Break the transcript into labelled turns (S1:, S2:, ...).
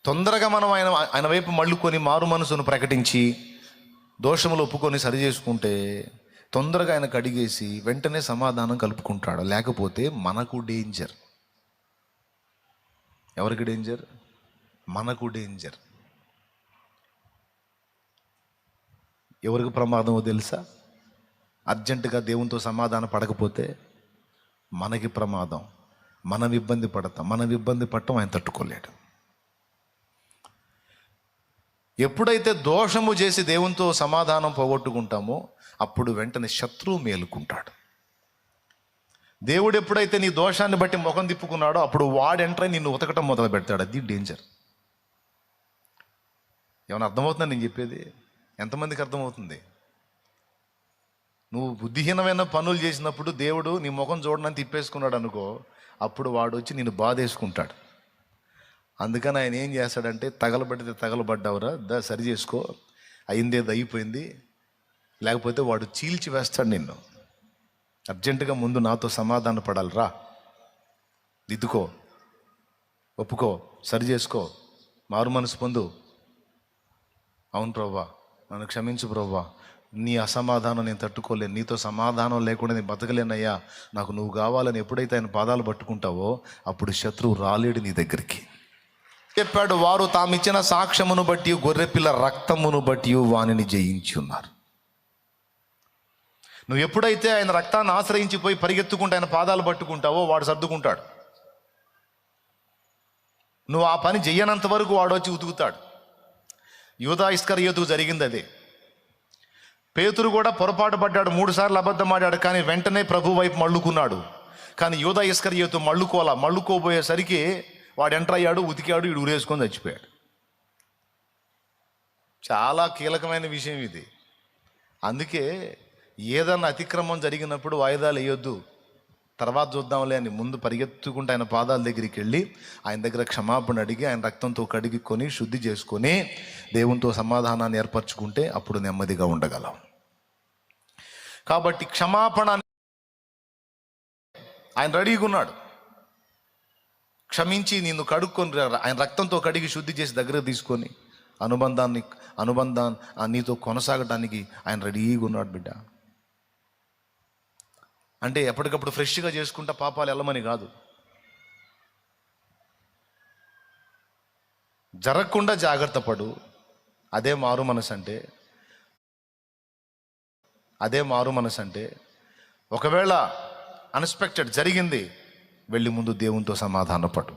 S1: తొందరగా మనం ఆయన ఆయన వైపు మళ్ళుకొని మారు మనసును ప్రకటించి దోషములు ఒప్పుకొని సరి చేసుకుంటే తొందరగా ఆయన కడిగేసి వెంటనే సమాధానం కలుపుకుంటాడు. లేకపోతే మనకు డేంజర్. ఎవరికి డేంజర్? మనకు డేంజర్. ఎవరికి ప్రమాదమో తెలుసా? అర్జెంటుగా దేవునితో సమాధానం పడకపోతే మనకి ప్రమాదం. మనం ఇబ్బంది పడతాం. మనం ఇబ్బంది పడటం ఆయన తట్టుకోలేడు. ఎప్పుడైతే దోషము చేసి దేవునితో సమాధానం పోగొట్టుకుంటామో అప్పుడు వెంటనే శత్రువు మేలుకుంటాడు. దేవుడు ఎప్పుడైతే నీ దోషాన్ని బట్టి ముఖం తిప్పుకున్నాడో అప్పుడు వాడెంట్రై నిన్ను ఉతకటం మొదలు పెడతాడు. అది డేంజర్. ఏమైనా అర్థమవుతుందా నేను చెప్పేది? ఎంతమందికి అర్థమవుతుంది? నువ్వు బుద్ధిహీనమైన పనులు చేసినప్పుడు దేవుడు నీ ముఖం చూడనని తిప్పేసుకున్నాడు అనుకో, అప్పుడు వాడు వచ్చి నిన్ను బాధేసుకుంటాడు. అందుకని ఆయన ఏం చేస్తాడంటే, తగలబడితే తగలబడ్డావురా, సరి చేసుకో, అయిందేది అయిపోయింది, లేకపోతే వాడు చీల్చి వేస్తాడు నిన్ను. అర్జెంటుగా ముందు నాతో సమాధాన పడాలి, రా, దిద్దుకో, ఒప్పుకో, సరి చేసుకో, మారు మనసు పొందు. అవును ప్రభువా, నన్ను క్షమించు ప్రభువా, నీ అసమాధానం నేను తట్టుకోలేను, నీతో సమాధానం లేకుండా నేను బతకలేనయ్యా, నాకు నువ్వు కావాలని ఎప్పుడైతే ఆయన పాదాలు పట్టుకుంటావో అప్పుడు శత్రువు రాలేడు నీ దగ్గరికి. చెప్పాడు, వారు తామిచ్చిన సాక్ష్యమును బట్టి గొర్రెపిల్ల రక్తమును బట్టి వానిని జయించి ఉన్నారు. నువ్వు ఎప్పుడైతే ఆయన రక్తాన్ని ఆశ్రయించిపోయి పరిగెత్తుకుంటూ ఆయన పాదాలు పట్టుకుంటావో వాడు సర్దుకుంటాడు. నువ్వు ఆ పని చెయ్యనంత వరకు వాడు వచ్చి ఉతుకుతాడు. యూదా ఇస్కరియోతుకు జరిగింది అదే. పేతురు కూడా పొరపాటు పడ్డాడు, 3 సార్లు అబద్ధం ఆడాడు, కానీ వెంటనే ప్రభు వైపు మళ్ళుకున్నాడు. కానీ యూదా ఇస్కరియోతు మళ్ళుకోబోయేసరికి వాడు ఎంటర్ అయ్యాడు, ఉతికాడు, వీడు ఊరేసుకొని చచ్చిపోయాడు. చాలా కీలకమైన విషయం ఇది. అందుకే ఏదన్నా అతిక్రమం జరిగినప్పుడు వాయిదాలు వేయొద్దు, తర్వాత చూద్దాంలే అని ముందు పరిగెత్తుకుంటూ ఆయన పాదాల దగ్గరికి వెళ్ళి ఆయన దగ్గర క్షమాపణ అడిగి ఆయన రక్తంతో కడిగికొని శుద్ధి చేసుకొని దేవునితో సమాధానాన్ని ఏర్పరచుకుంటే అప్పుడు నెమ్మదిగా ఉండగలం. కాబట్టి క్షమాపణ ఆయన రెడీగా ఉన్నాడు. క్షమించి నిన్ను కడుక్కొని ఆయన రక్తంతో కడిగి శుద్ధి చేసి దగ్గర తీసుకొని అనుబంధాన్ని నీతో కొనసాగటానికి ఆయన రెడీగా ఉన్నాడు బిడ్డ. అంటే ఎప్పటికప్పుడు ఫ్రెష్గా చేసుకుంటా పాపాలు వెళ్ళమని కాదు, జరగకుండా జాగ్రత్త పడు. అదే మారు మనసు అంటే ఒకవేళ అన్ఎక్స్పెక్టెడ్ జరిగింది, వెళ్ళి ముందు దేవునితో సమాధాన పడు.